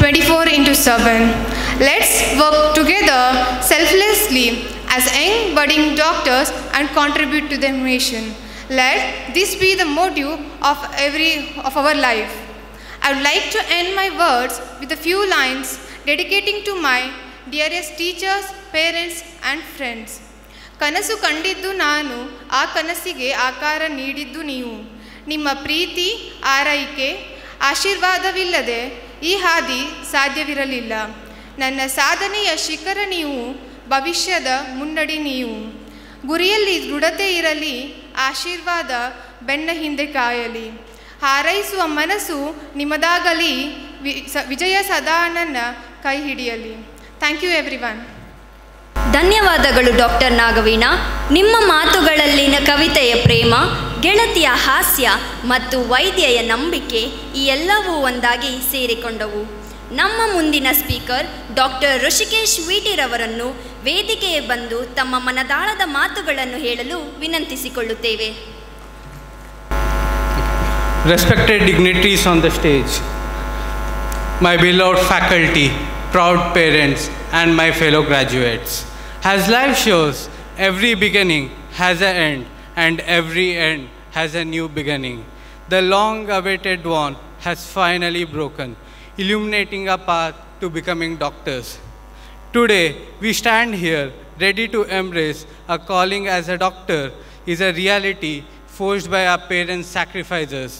24/7. Let's work together selflessly as young budding doctors and contribute to the nation. Let this be the motive of our life. I would like to end my words with a few lines dedicating to my dearest teachers, parents and friends. ಕನಸು ಕಂಡಿದ್ದು ನಾನು, ಆ ಕನಸಿಗೆ ಆಕಾರ ನೀಡಿದ್ದು ನೀವು. ನಿಮ್ಮ ಪ್ರೀತಿ, ಆರೈಕೆ, ಆಶೀರ್ವಾದವಿಲ್ಲದೆ ಈ ಹಾದಿ ಸಾಧ್ಯವಿರಲಿಲ್ಲ. ನನ್ನ ಸಾಧನೆಯ ಶಿಖರ ನೀವು, ಭವಿಷ್ಯದ ಮುನ್ನಡಿ ನೀವು. ಗುರಿಯಲ್ಲಿ ದೃಢತೆ ಇರಲಿ, ಆಶೀರ್ವಾದ ಬೆನ್ನ ಹಿಂದೆ ಕಾಯಲಿ. ಹಾರೈಸುವ ಮನಸ್ಸು ನಿಮ್ಮದಾಗಲಿ, ವಿಜಯ ಸದಾ ನನ್ನ ಕೈ ಹಿಡಿಯಲಿ. Thank you everyone. ಧನ್ಯವಾದಗಳು ಡಾಕ್ಟರ್ ನಾಗವೀಣಾ. ನಿಮ್ಮ ಮಾತುಗಳಲ್ಲಿನ ಕವಿತೆಯ ಪ್ರೇಮ, ಗೆಳತಿಯ ಹಾಸ್ಯ ಮತ್ತು ವೈದ್ಯೆಯ ನಂಬಿಕೆ ಈ ಎಲ್ಲವೂ ಒಂದಾಗಿ ಸೇರಿಕೊಂಡವು. ನಮ್ಮ ಮುಂದಿನ ಸ್ಪೀಕರ್ ಡಾಕ್ಟರ್ ಋಷಿಕೇಶ್ ವಿಟಿರವರನ್ನು ವೇದಿಕೆಗೆ ಬಂದು ತಮ್ಮ ಮನದಾಳದ ಮಾತುಗಳನ್ನು ಹೇಳಲು ವಿನಂತಿಸಿಕೊಳ್ಳುತ್ತೇವೆ. Respected dignitaries on the stage, my beloved faculty, proud parents and my fellow graduates. As life shows, every beginning has an end and every end has a new beginning. The long-awaited dawn has finally broken, illuminating a path to becoming doctors. Today, we stand here ready to embrace a calling as a doctor is a reality forged by our parents' sacrifices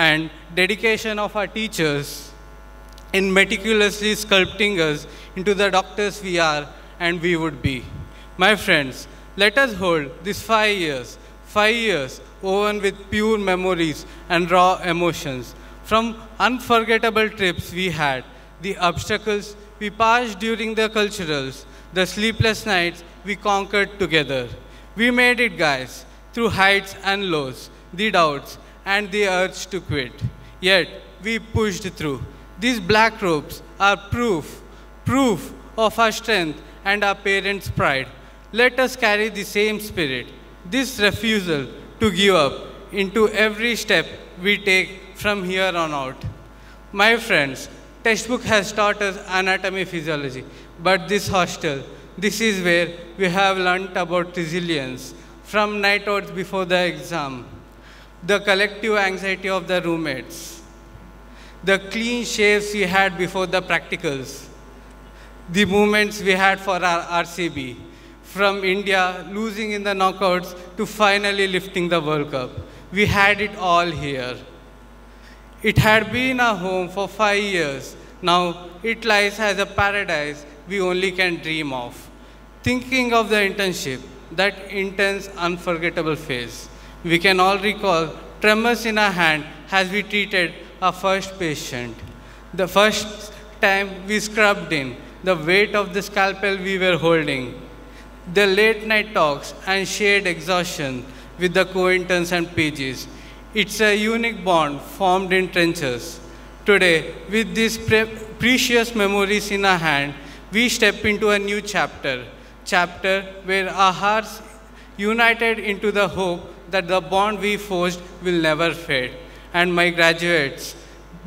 and dedication of our teachers in meticulously sculpting us into the doctors we are and we would be. My friends, let us hold these 5 years woven with pure memories and raw emotions. From unforgettable trips we had, the obstacles we passed during the culturals, the sleepless nights we conquered together. We made it, guys, through heights and lows, the doubts and the urge to quit. Yet, we pushed through. These black robes are proof of our strength and our parents' pride. Let us carry the same spirit, this refusal to give up into every step we take from here on out. My friends, textbook has taught us anatomy, physiology, but this hostel, this is where we have learnt about resilience from night outs before the exam, the collective anxiety of the roommates, the clean shaves we had before the practicals, the moments we had for our RCB, from India losing in the knockouts to finally lifting the World Cup. We had it all here. It had been our home for 5 years. Now it lies as a paradise we only can dream of. Thinking of the internship, that intense, unforgettable phase, we can all recall tremors in our hand as we treated our first patient. The first time we scrubbed in, the weight of the scalpel we were holding, the late night talks and shared exhaustion with the co-interns and PGs. It's a unique bond formed in trenches. Today, with these precious memories in our hand, we step into a new chapter where our hearts united into the hope that the bond we forged will never fade. And my graduates,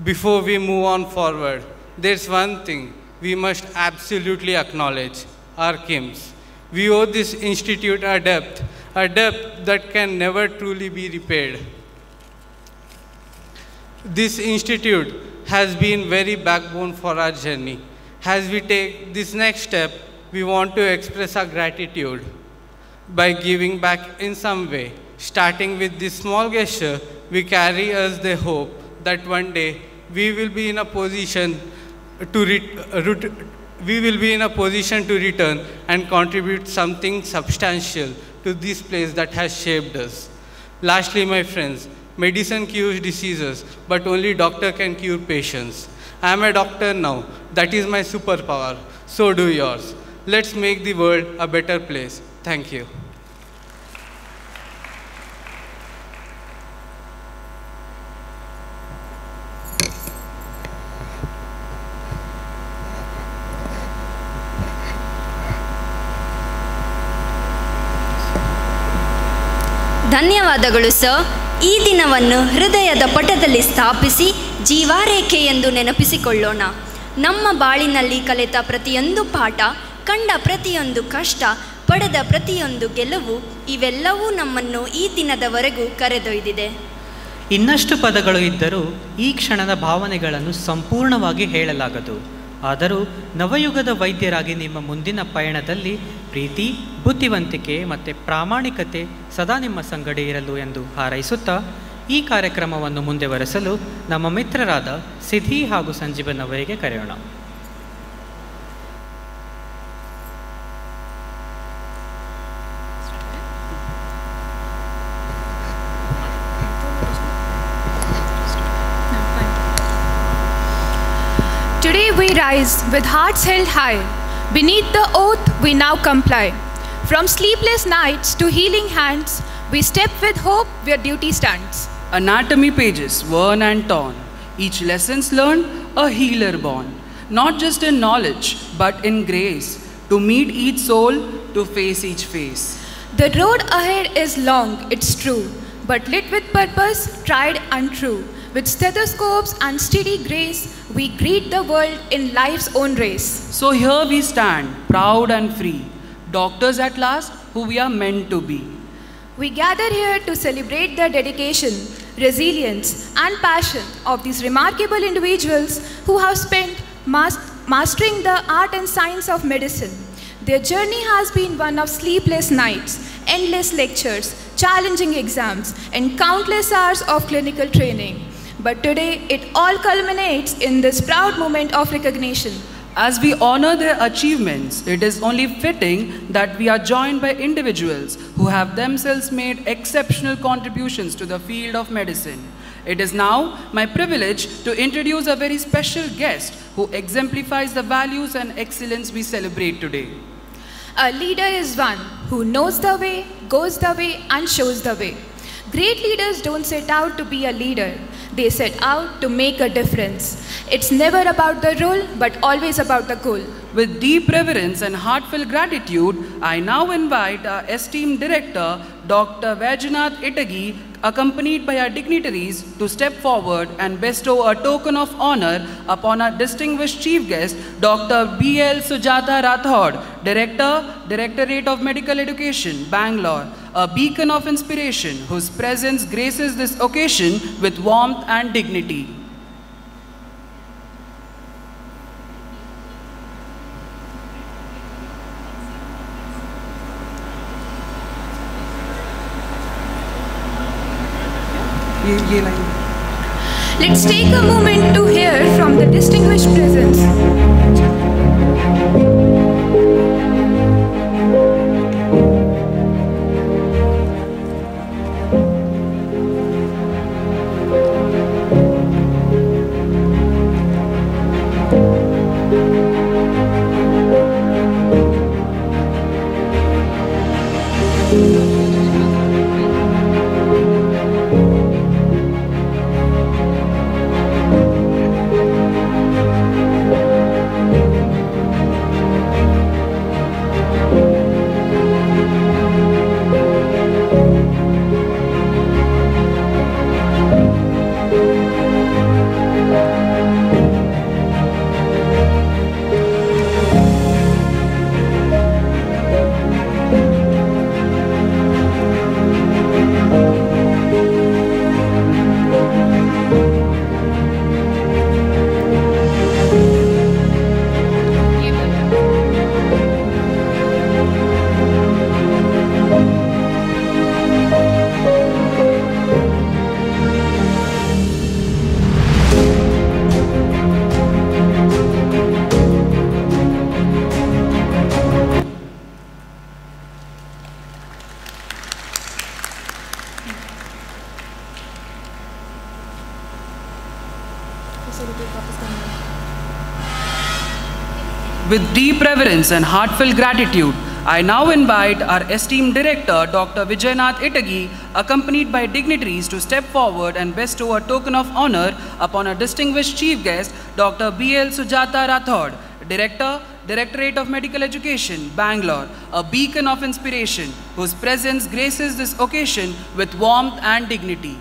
before we move on forward, there's one thing we must absolutely acknowledge, our KIMS. We owe this institute a depth that can never truly be repaid. This institute has been very backbone for our journey. As we take this next step, we want to express our gratitude by giving back in some way. Starting with this small gesture, we carry us the hope that one day we will be in a position to return and contribute something substantial to this place that has shaped us. Lastly, my friends, medicine cures diseases, but only doctor can cure patients. I am a doctor now. That is my superpower. So do yours. Let's make the world a better place. Thank you. ಧನ್ಯವಾದಗಳು sir. ಈ ದಿನವನ್ನು ಹೃದಯದ ಪಟದಲ್ಲಿ ಸ್ಥಾಪಿಸಿ ಜೀವಾರೇಖೆ ಎಂದು ನೆನಪಿಸಿಕೊಳ್ಳೋಣ. ನಮ್ಮ ಬಾಳಿನಲ್ಲಿ ಕಲಿತ ಪ್ರತಿಯೊಂದು ಪಾಠ, ಕಂಡ ಪ್ರತಿಯೊಂದು ಕಷ್ಟ, ಪಡೆದ ಪ್ರತಿಯೊಂದು ಗೆಲುವು ಇವೆಲ್ಲವೂ ನಮ್ಮನ್ನು ಈ ದಿನದವರೆಗೂ ಕರೆದೊಯ್ದಿದೆ. ಇನ್ನಷ್ಟು ಪದಗಳು ಇದ್ದರೂ ಈ ಕ್ಷಣದ ಭಾವನೆಗಳನ್ನು ಸಂಪೂರ್ಣವಾಗಿ ಹೇಳಲಾಗದು. ಆದರೂ ನವಯುಗದ ವೈದ್ಯರಾಗಿ ನಿಮ್ಮ ಮುಂದಿನ ಪಯಣದಲ್ಲಿ ಪ್ರೀತಿ, ಬುದ್ಧಿವಂತಿಕೆ ಮತ್ತು ಪ್ರಾಮಾಣಿಕತೆ ಸದಾ ನಿಮ್ಮ ಸಂಗಡಿ ಇರಲು ಎಂದು ಹಾರೈಸುತ್ತಾ ಈ ಕಾರ್ಯಕ್ರಮವನ್ನು ಮುಂದುವರೆಸಲು ನಮ್ಮ ಮಿತ್ರರಾದ ಸಿದ್ಧಿ ಹಾಗೂ ಸಂಜೀವನ್ ಅವರಿಗೆ ಕರೆಯೋಣ. Today we rise with hearts held high. Beneath the oath we now comply. From sleepless nights to healing hands, we step with hope where duty stands. Anatomy pages worn and torn, each lessons learned, a healer born. Not just in knowledge, but in grace, to meet each soul, to face each face. The road ahead is long, it's true, but lit with purpose, tried and true. With stethoscopes and steady grace, we greet the world in life's own race. So here we stand, proud and free, doctors at last, who we are meant to be. We gather here to celebrate the dedication, resilience and passion of these remarkable individuals who have spent mastering the art and science of medicine. Their journey has been one of sleepless nights, endless lectures, challenging exams, and countless hours of clinical training. But today, it all culminates in this proud moment of recognition. As we honor their achievements, it is only fitting that we are joined by individuals who have themselves made exceptional contributions to the field of medicine. It is now my privilege to introduce a very special guest who exemplifies the values and excellence we celebrate today. A leader is one who knows the way, goes the way, and shows the way. Great leaders don't set out to be a leader. They set out to make a difference. It's never about the role, but always about the goal. With deep reverence and heartfelt gratitude, I now invite our esteemed director, Dr. Vaidyanath Itagi, accompanied by our dignitaries, to step forward and bestow a token of honor upon our distinguished chief guest, Dr. B.L. Sujata Rathod, Director, Directorate of Medical Education, Bangalore, a beacon of inspiration whose presence graces this occasion with warmth and dignity. Let's take a moment to hear from the distinguished presence. With deep reverence and heartfelt gratitude, I now invite our esteemed director, Dr. Vaidyanath Itagi, accompanied by dignitaries, to step forward and bestow a token of honor upon our distinguished chief guest, Dr. B.L. Sujata Rathod, Director, Directorate of Medical Education, Bangalore, a beacon of inspiration whose presence graces this occasion with warmth and dignity.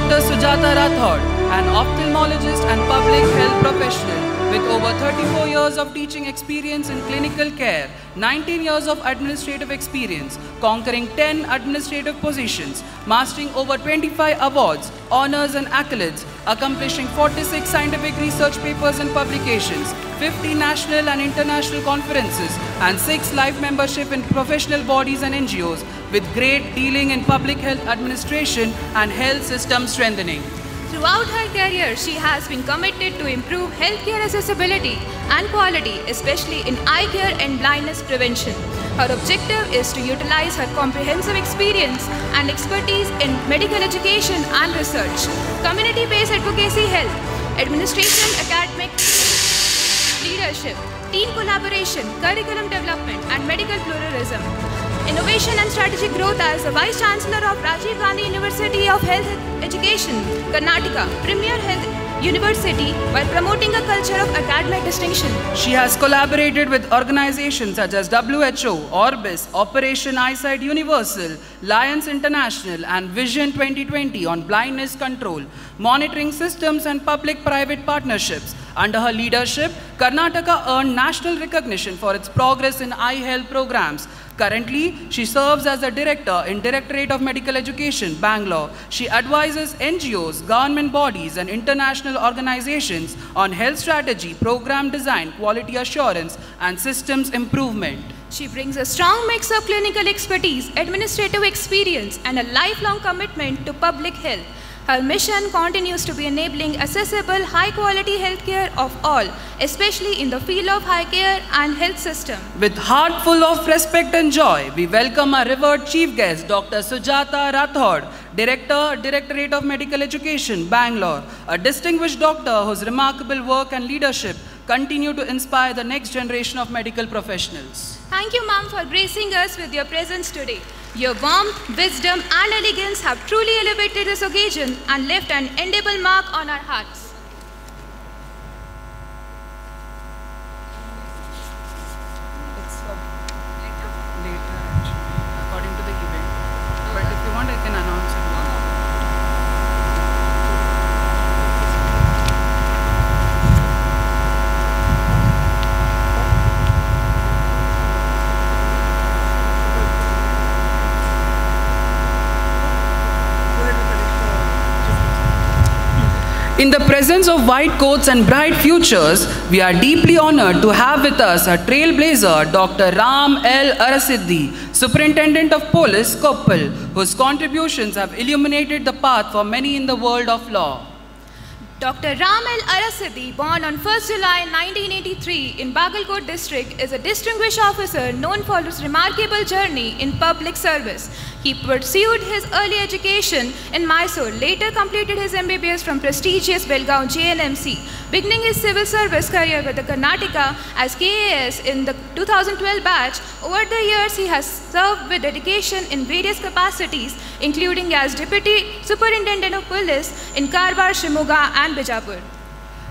Dr. Sujata Rathod, an ophthalmologist and public health professional with over 34 years of teaching experience in clinical care, 19 years of administrative experience, conquering 10 administrative positions, mastering over 25 awards, honors and accolades, accomplishing 46 scientific research papers and publications, 50 national and international conferences, and 6 life membership in professional bodies and NGOs, with great dealing in public health administration and health system strengthening. Throughout her career, she has been committed to improve healthcare accessibility and quality, especially in eye care and blindness prevention. Her objective is to utilize her comprehensive experience and expertise in medical education and research, community-based advocacy, health, administration, academic leadership, team collaboration, curriculum development, and medical pluralism. Innovation and strategic growth as the Vice Chancellor of Rajiv Gandhi University of Health Education, Karnataka, premier health university, while promoting a culture of academic distinction. She has collaborated with organizations such as WHO, Orbis, Operation Eyesight Universal, Lions International, and Vision 2020 on blindness control, monitoring systems and public-private partnerships. Under her leadership, Karnataka earned national recognition for its progress in eye health programs. Currently, she serves as a director in Directorate of Medical Education, Bangalore. She advises NGOs, government bodies, and international organizations on health strategy, program design, quality assurance, and systems improvement. She brings a strong mix of clinical expertise, administrative experience, and a lifelong commitment to public health. Her mission continues to be enabling accessible, high-quality healthcare of all, especially in the field of eye care and health system. With heart full of respect and joy, we welcome our revered chief guest, Dr. Sujata Rathod, Director, Directorate of Medical Education, Bangalore, a distinguished doctor whose remarkable work and leadership continue to inspire the next generation of medical professionals. Thank you, ma'am, for gracing us with your presence today. Your warmth, wisdom, and elegance have truly elevated this occasion and left an indelible mark on our hearts. It's later, actually, according to the event. But if you want, I can announce it now. In the presence of white coats and bright futures, we are deeply honored to have with us a trailblazer, Dr. Ram L. Arasidhi, Superintendent of Police, Koppal, whose contributions have illuminated the path for many in the world of law. Dr. Ram L. Arasidhi, born on 1st July 1983 in Bagalkot district, is a distinguished officer known for his remarkable journey in public service. He pursued his early education in Mysore, later completed his MBBS from prestigious Belgaum JNMC, beginning his civil service career with the Karnataka as KAS in the 2012 batch. Over the years, he has served with dedication in various capacities, including as Deputy Superintendent of Police in Karwar, Shimoga, and Bijapur.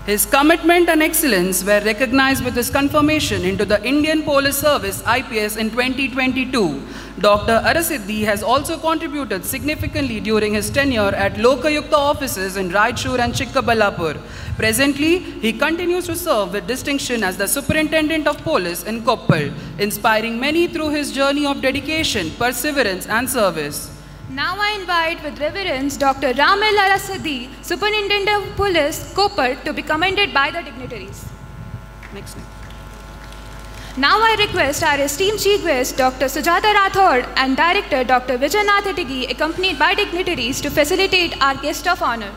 His commitment and excellence were recognized with his confirmation into the Indian Police Service IPS in 2022. Dr. Arasidhi has also contributed significantly during his tenure at Lokayukta offices in Raichur and Chikkaballapur. Presently, he continues to serve with distinction as the Superintendent of Police in Koppal, inspiring many through his journey of dedication, perseverance, and service. Now I invite with reverence Dr. Ram L. Arasidhi, Superintendent of Police, Koppal, to be commended by the dignitaries. Next. Now I request our esteemed chief guest, Dr. Sujata Rathod, and Director Dr. Vijayanath Itagi, accompanied by dignitaries, to facilitate our guest of honor.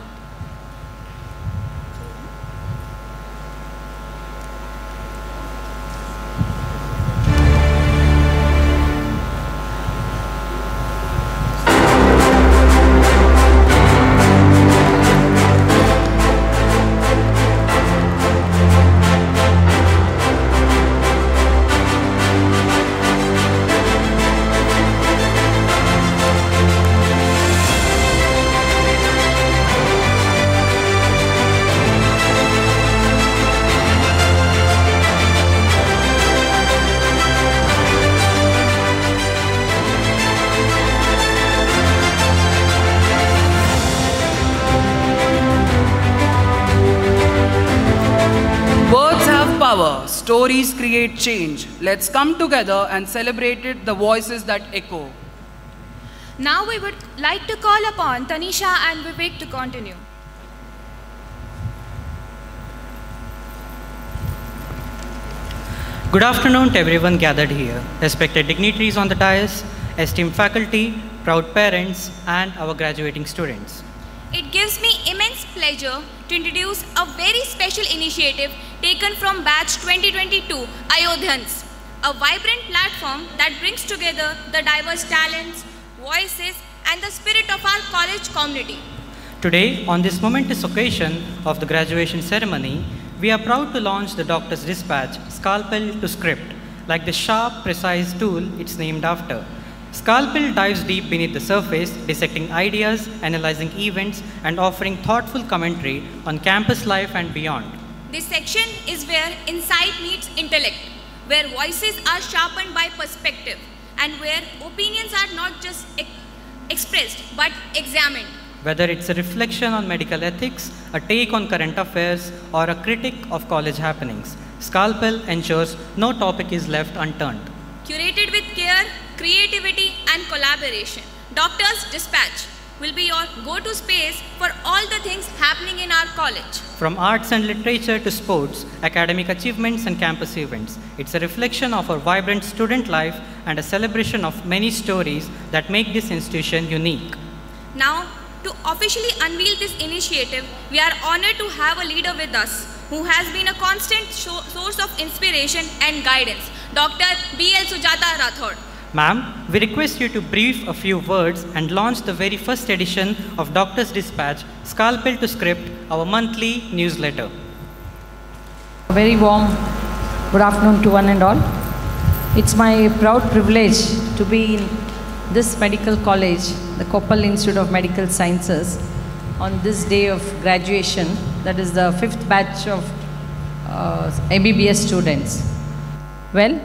stories create change. Let's come together and celebrate it, the voices that echo. Now we would like to call upon Tanisha and Vivek to continue. Good afternoon to everyone gathered here, respected dignitaries on the dais, esteemed faculty, proud parents, and our graduating students. It gives me immense pleasure to introduce a very special initiative taken from batch 2022, Ayodhyans, a vibrant platform that brings together the diverse talents, voices, and the spirit of our college community. Today, on this momentous occasion of the graduation ceremony, we are proud to launch the Doctor's Dispatch, Scalpel to Script, like the sharp, precise tool it's named after. Scalpel dives deep beneath the surface, dissecting ideas, analyzing events, and offering thoughtful commentary on campus life and beyond. This section is where insight meets intellect, where voices are sharpened by perspective, and where opinions are not just expressed but examined. Whether it's a reflection on medical ethics, a take on current affairs, or a critic of college happenings, Scalpel ensures no topic is left unturned. Curated with care, creativity, and collaboration, Doctor's Dispatch will be your go-to space for all the things happening in our college. From arts and literature to sports, academic achievements, and campus events, it's a reflection of our vibrant student life and a celebration of many stories that make this institution unique. Now, to officially unveil this initiative, we are honored to have a leader with us who has been a constant source of inspiration and guidance, Dr. B.L. Sujata Rathod. Ma'am, we request you to brief a few words and launch the very first edition of Doctor's Dispatch, Scalpel to Script, our monthly newsletter. A very warm good afternoon to one and all. It's my proud privilege to be in this medical college, the Koppal Institute of Medical Sciences, on this day of graduation, that is the 5th batch of MBBS students. Well,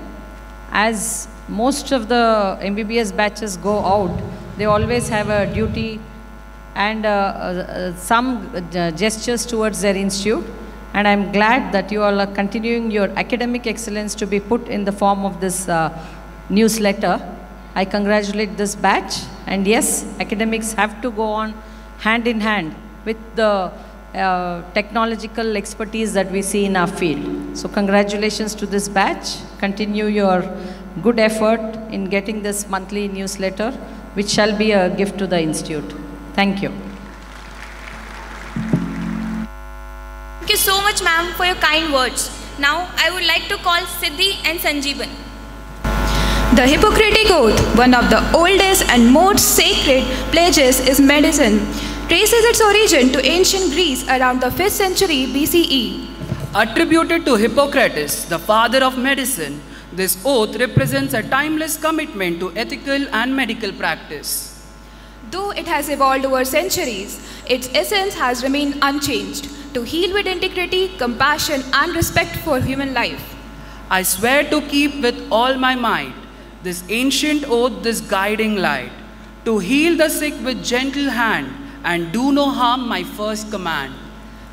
as most of the MBBS batches go out, they always have a duty and some gestures towards their institute, and I'm glad that you all are continuing your academic excellence to be put in the form of this newsletter. I congratulate this batch, and yes, academics have to go on hand in hand with the technological expertise that we see in our field. So congratulations to this batch. Continue your good effort in getting this monthly newsletter, which shall be a gift to the institute. Thank you. Thank you so much, ma'am, for your kind words. Now, I would like to call Siddhi and Sanjeevan. The Hippocratic Oath, one of the oldest and most sacred pledges in medicine, traces its origin to ancient Greece around the 5th century BCE. Attributed to Hippocrates, the father of medicine, this oath represents a timeless commitment to ethical and medical practice. Though it has evolved over centuries, its essence has remained unchanged, to heal with integrity, compassion, and respect for human life. I swear to keep with all my might this ancient oath, this guiding light, to heal the sick with gentle hand and do no harm, my first command.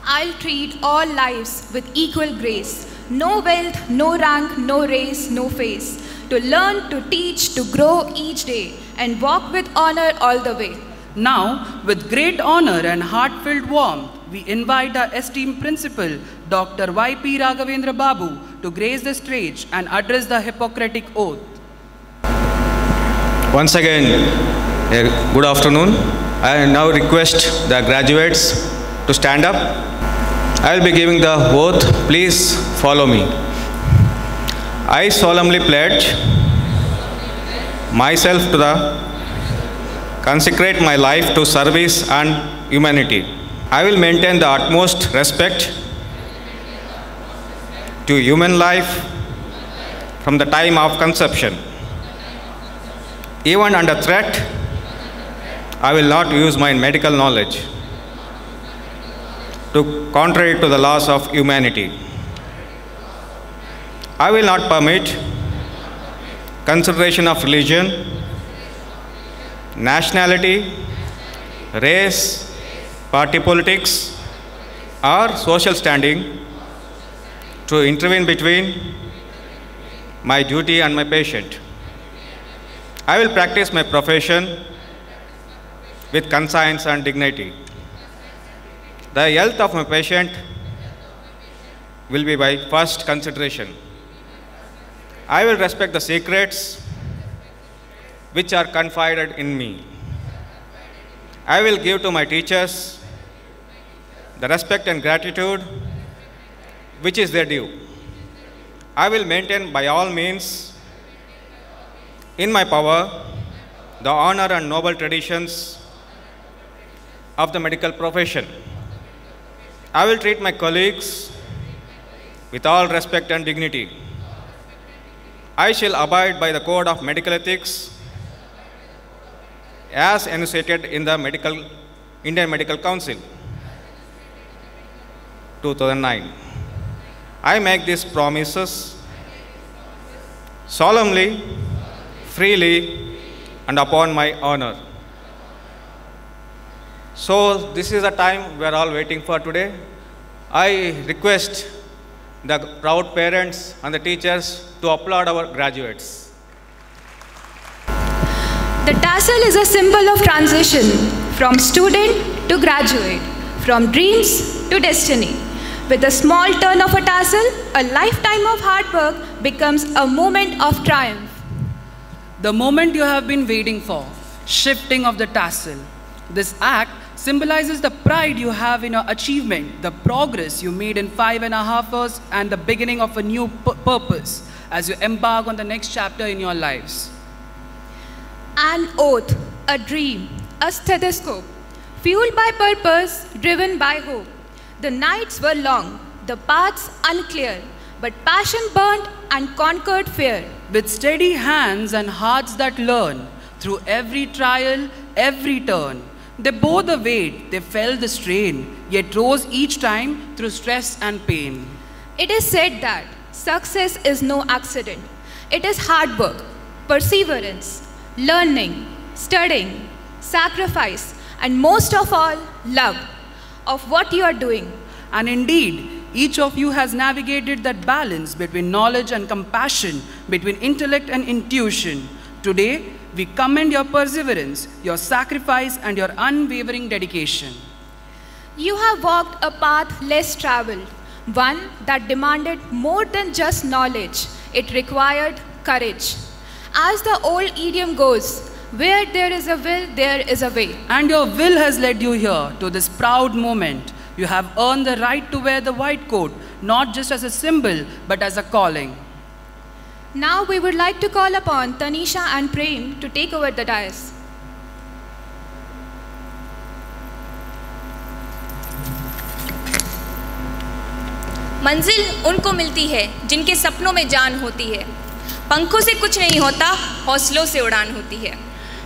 I'll treat all lives with equal grace, no wealth, no rank, no race, no face, to learn, to teach, to grow each day, and walk with honor all the way. Now, with great honor and heartfelt warmth, we invite our esteemed principal, Dr. Y.P. Raghavendra Babu, to grace the stage and address the Hippocratic Oath. Once again, good afternoon. I now request the graduates to stand up. I will be giving the oath. Please follow me. I solemnly pledge myself to consecrate my life to service and humanity. I will maintain the utmost respect to human life from the time of conception. Even under threat, I will not use my medical knowledge to contrary to the laws of humanity. I will not permit consideration of religion, nationality, race, party politics, or social standing to intervene between my duty and my patient. I will practice my profession with conscience and dignity. The health of my patient will be my first consideration. I will respect the secrets which are confided in me. I will give to my teachers the respect and gratitude which is their due. I will maintain by all means in my power the honor and noble traditions of the medical profession. I will treat my colleagues with all respect and dignity. I shall abide by the code of medical ethics as enunciated in the Indian Medical Council 2009. I make these promises solemnly, freely, and upon my honor. So this is the time we are all waiting for today. I request the proud parents and the teachers to applaud our graduates. The tassel is a symbol of transition from student to graduate, from dreams to destiny. With a small turn of a tassel, a lifetime of hard work becomes a moment of triumph. The moment you have been waiting for, shifting of the tassel. This act symbolizes the pride you have in your achievement, the progress you made in 5.5 years, and the beginning of a new purpose as you embark on the next chapter in your lives. An oath, a dream, a stethoscope, fueled by purpose, driven by hope. The nights were long, the paths unclear, but passion burned and conquered fear. With steady hands and hearts that learn, through every trial, every turn, they bore the weight, they felt the strain, yet rose each time through stress and pain. It is said that success is no accident. It is hard work, perseverance, learning, studying, sacrifice, and most of all, love of what you are doing. And indeed, each of you has navigated that balance between knowledge and compassion, between intellect and intuition. Today, we commend your perseverance, your sacrifice, and your unwavering dedication. You have walked a path less traveled, one that demanded more than just knowledge. It required courage. As the old idiom goes, where there is a will, there is a way. And your will has led you here to this proud moment. You have earned the right to wear the white coat, not just as a symbol, but as a calling. Now we would like to call upon Tanisha and Prem to take over the dais. मंजिल उनको मिलती है जिनके सपनों में जान होती है, पंखों से कुछ नहीं होता, हौसलों से उड़ान होती है.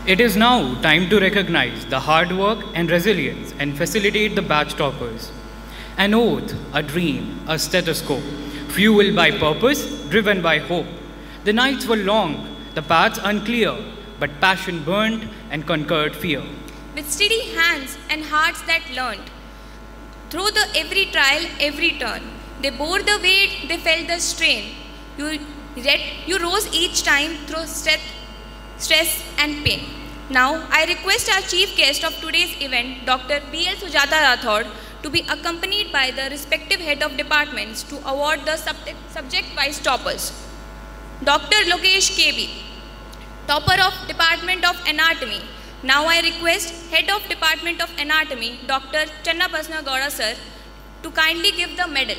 It is now time to recognize the hard work and resilience and facilitate the batch toppers. An oath, a dream, a stethoscope, fueled by purpose, driven by hope. The nights were long, the paths unclear, but passion burned and conquered fear. With steady hands and hearts that learned, through the every trial, every turn, they bore the weight, they felt the strain. You rose each time through stress and pain. Now, I request our chief guest of today's event, Dr. P.L. Sujata Rathod, to be accompanied by the respective head of departments to award the subject-wise toppers. Dr. Lokesh KB, topper of Department of Anatomy. Now I request Head of Department of Anatomy, Dr. Channapasna Gowda sir, to kindly give the medal.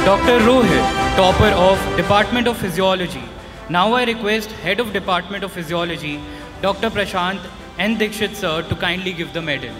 Dr. Rohit, topper of Department of Physiology. Now I request Head of Department of Physiology, Dr. Prashant N. Dikshit sir to kindly give the medal.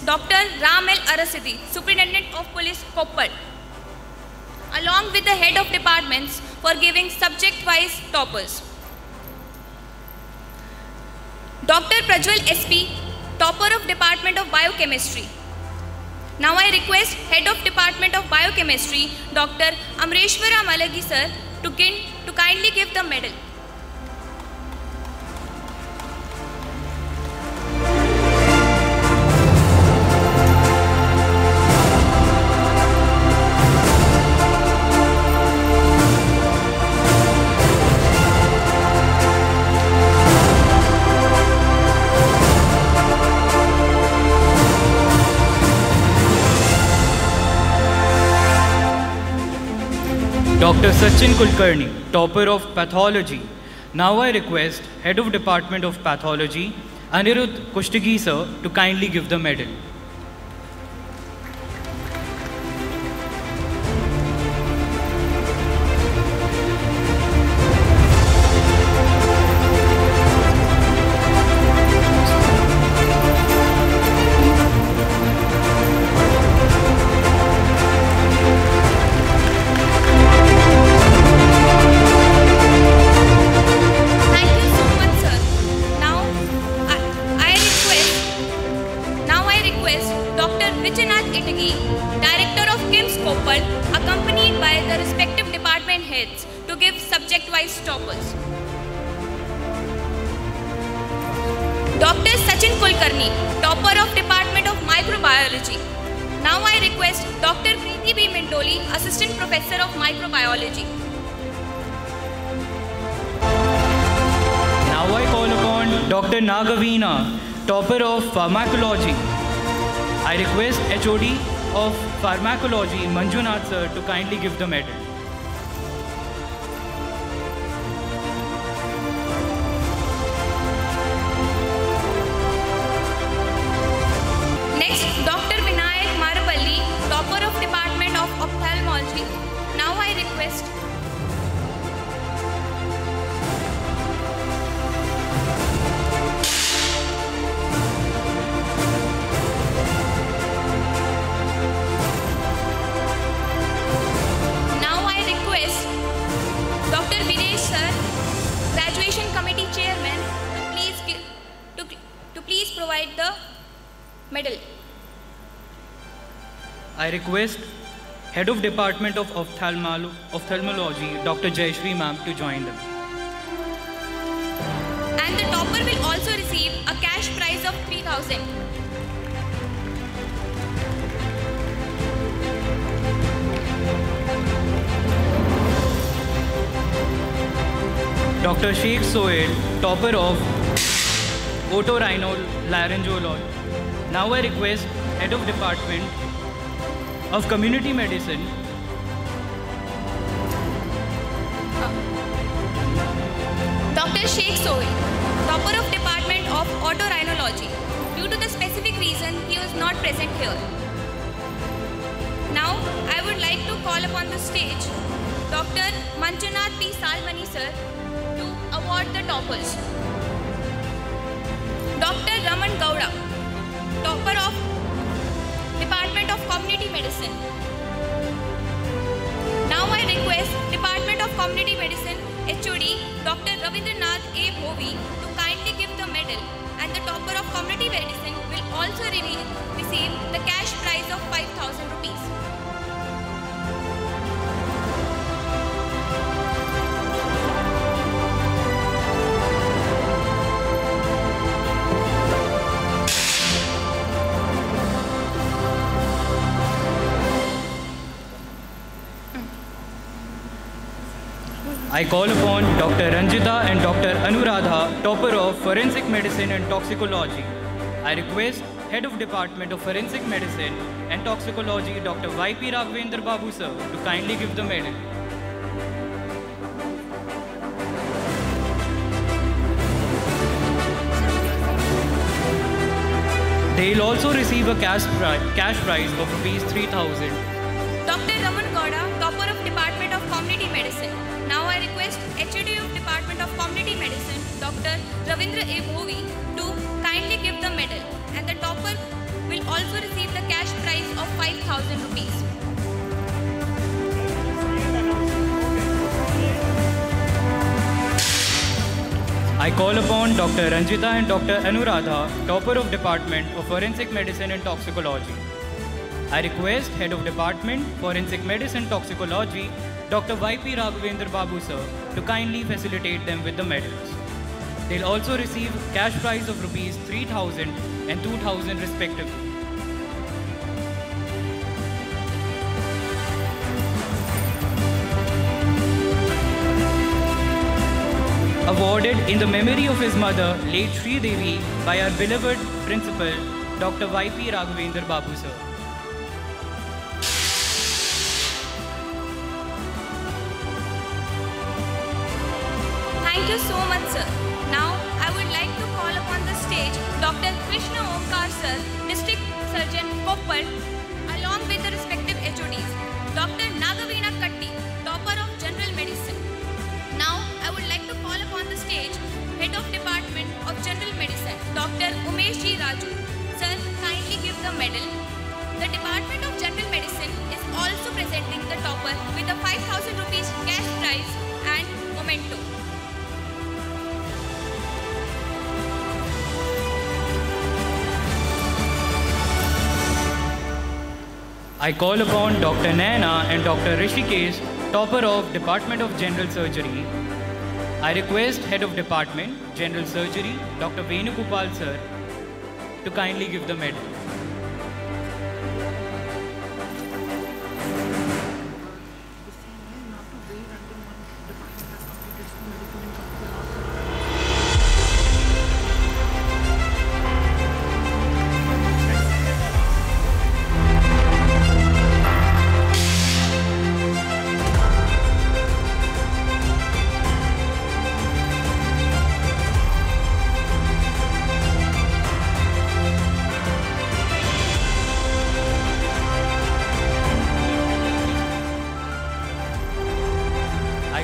Dr. Ram L. Arasidi, Superintendent of Police, Koppal, along with the head of departments for giving subject-wise toppers. Dr. Prajwal SP, topper of Department of Biochemistry. Now I request Head of Department of Biochemistry, Dr. Amreshwara Malagi sir, to kindly give the medal. Dr. Sachin Kulkarni, topper of Pathology. Now I request Head of Department of Pathology, Anirudh Kushtigi sir, to kindly give the medal. Dr. Sachin Kulkarni, topper of Department of Microbiology. Now I request Dr. Preeti B. Mindoli, Assistant Professor of Microbiology. Now I call upon Dr. Nagavina, topper of Pharmacology. I request HOD of Pharmacology, Manjunath sir, to kindly give the medal. Dr. Vinayak Marapalli, topper of Department of Ophthalmology. Now I request Dr. Vinesh sir, Graduation Committee Chairman, to please provide the medal. I request Head of Department of Ophthalmology, Dr. Jayashree ma'am, to join them. And the topper will also receive a cash prize of 3,000. Dr. Sheikh Sohail, topper of Otorhinolaryngology. Now I request Head of Department of Community Medicine, Dr. Sheikh Sohail, topper of Department of Otorhinology. Due to the specific reason, he was not present here. Now, I would like to call upon the stage Dr. Manjunath P. Salmani sir to award the toppers. Dr. Raman Gowda, topper of Department of Community Medicine. Now I request Department of Community Medicine HOD Dr. Ravindranath A. Bhovi to kindly give the medal, and the topper of Community Medicine will also receive the cash prize of 5,000 rupees. I call upon Dr. Ranjita and Dr. Anuradha, topper of Forensic Medicine and Toxicology. I request Head of Department of Forensic Medicine and Toxicology, Dr. Y.P. Raghavendra Babu sir, to kindly give the medal. They will also receive a cash prize of Rs 3,000. Dr. Raman Gowda, topper of Department of Community Medicine. Now I request HOD of Department of Community Medicine, Dr. Ravindra A. Bhovi, to kindly give the medal, and the topper will also receive the cash prize of 5,000 rupees. I call upon Dr. Ranjita and Dr. Anuradha, topper of Department of Forensic Medicine and Toxicology. I request Head of Department, Forensic Medicine Toxicology, Dr. Y.P. Raghavendra Babu sir, to kindly facilitate them with the medals. They'll also receive cash prize of Rs 3,000 and 2,000 respectively. Awarded in the memory of his mother, late Sri Devi, by our beloved principal, Dr. Y.P. Raghavendra Babu sir. Thank you so much, sir. Now, I would like to call upon the stage Dr. Krishna Omkar sir, District Surgeon, Koppal, along with the respective HODs. Dr. Nagaveena Katti, topper of General Medicine. Now, I would like to call upon the stage Head of Department of General Medicine, Dr. Umesh G. Raju. Sir, kindly give the medal. The Department of General Medicine is also presenting the topper with a 5,000 rupees cash prize and memento. I call upon Dr. Naina and Dr. Rishikesh, topper of Department of General Surgery. I request Head of Department, General Surgery, Dr. Venugopal sir, to kindly give the medal.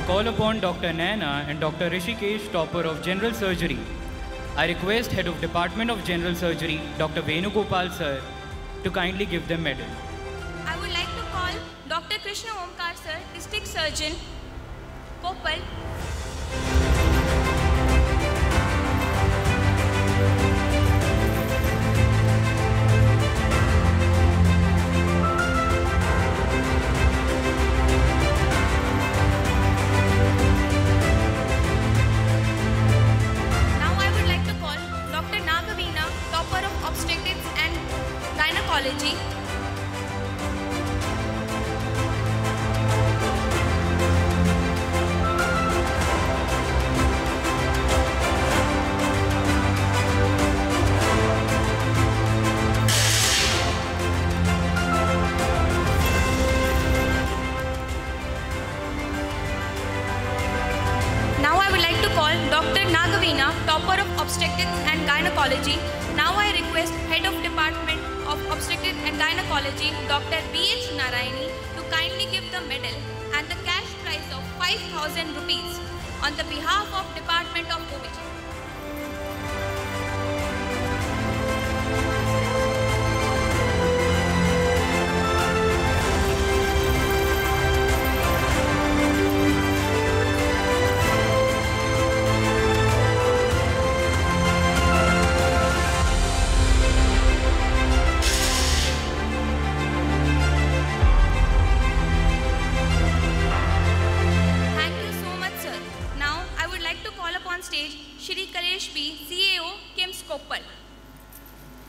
Call upon Dr. Naina and Dr. Rishikesh, topper of General Surgery. I request Head of Department of General Surgery, Dr. Venugopal sir, to kindly give them medal. I would like to call Dr. Krishna Omkar sir, District Surgeon, Koppal. Obstetrics and Gynecology. Now I would like to call Dr. Nagaveena, topper of Obstetrics and Gynecology. Now I request Head of Department of Obstetrics and Gynecology, Dr. B.H. Narayani, to kindly give the medal and the cash prize of 5,000 rupees on the behalf of Department of OBG.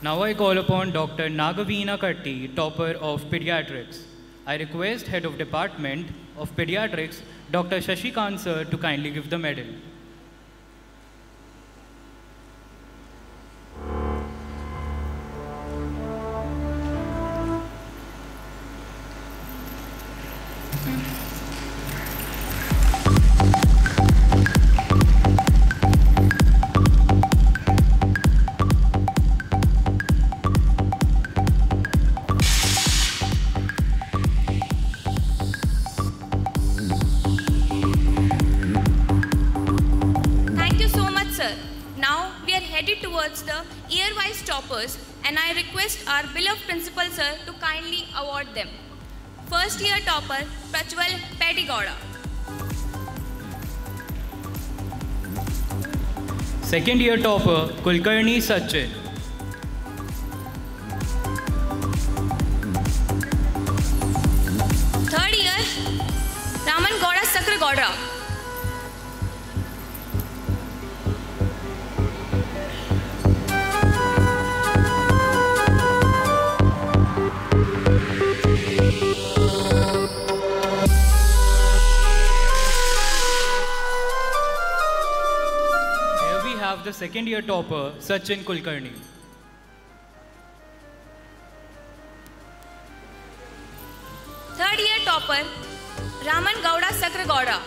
Now I call upon Dr. Nagaveena Katti, topper of Pediatrics. I request Head of Department of Pediatrics, Dr. Shashikant sir, to kindly give the medal. The year-wise toppers, and I request our beloved principal sir to kindly award them. First year topper, Prajwal Pedigoda. Second year topper, Kulkarni Sachin. Third year, Raman Gowda Sakra Gowda. The second year topper, Sachin Kulkarni. Third year topper, Raman Gowda Sakra Gowda.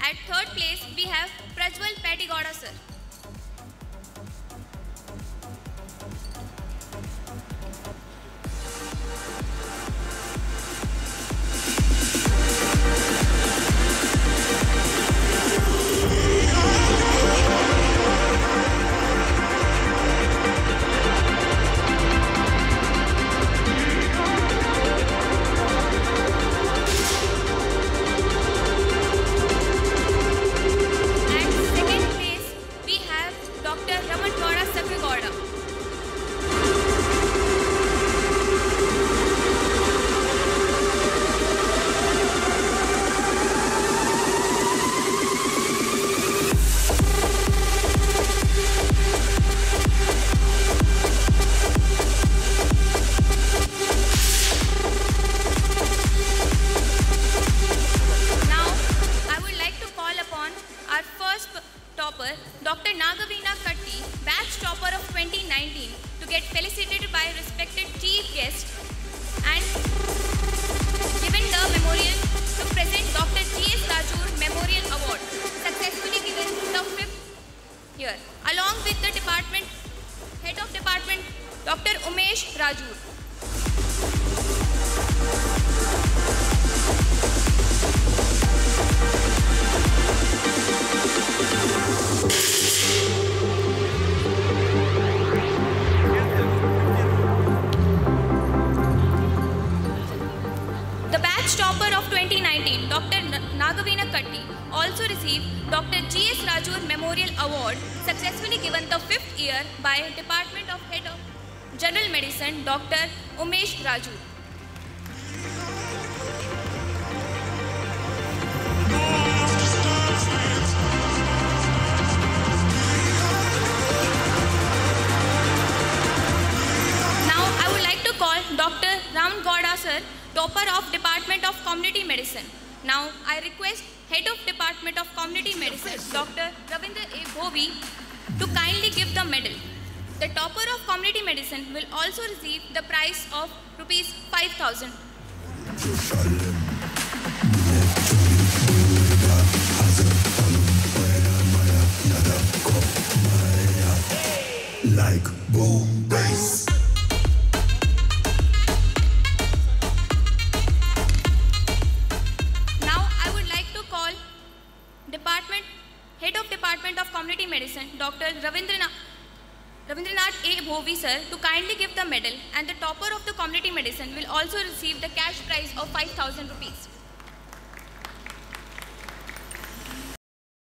At third place, we have Prajwal Pedigoda sir. Dr. Nagaveena Katti, batch topper of 2019, to get felicitated by respected chief guest and given the memorial to present Dr. G.S. Rajur Memorial Award, successfully given the 5th year, along with the department, head of department, Dr. Umesh Rajur. The batch topper of 2019, Dr. Nagaveena Katti, also received Dr. G.S. Rajur Memorial Award, successfully given the 5th year by Department of Head of General Medicine, Dr. Umesh Rajur. Now I would like to call Dr. Raman Gowda sir, topper of Department of Community Medicine. Now I request Head of Department of Community Medicine, Dr. Ravindra A. Bhovi, to kindly give the medal. The topper of Community Medicine will also receive the prize of Rs 5,000. Like boom bass. Now I would like to call Head of Department of Community Medicine, Dr. Ravindranath A. Bhovi sir, to kindly give the medal, and the topper of the community medicine will also receive the cash prize of 5,000 rupees.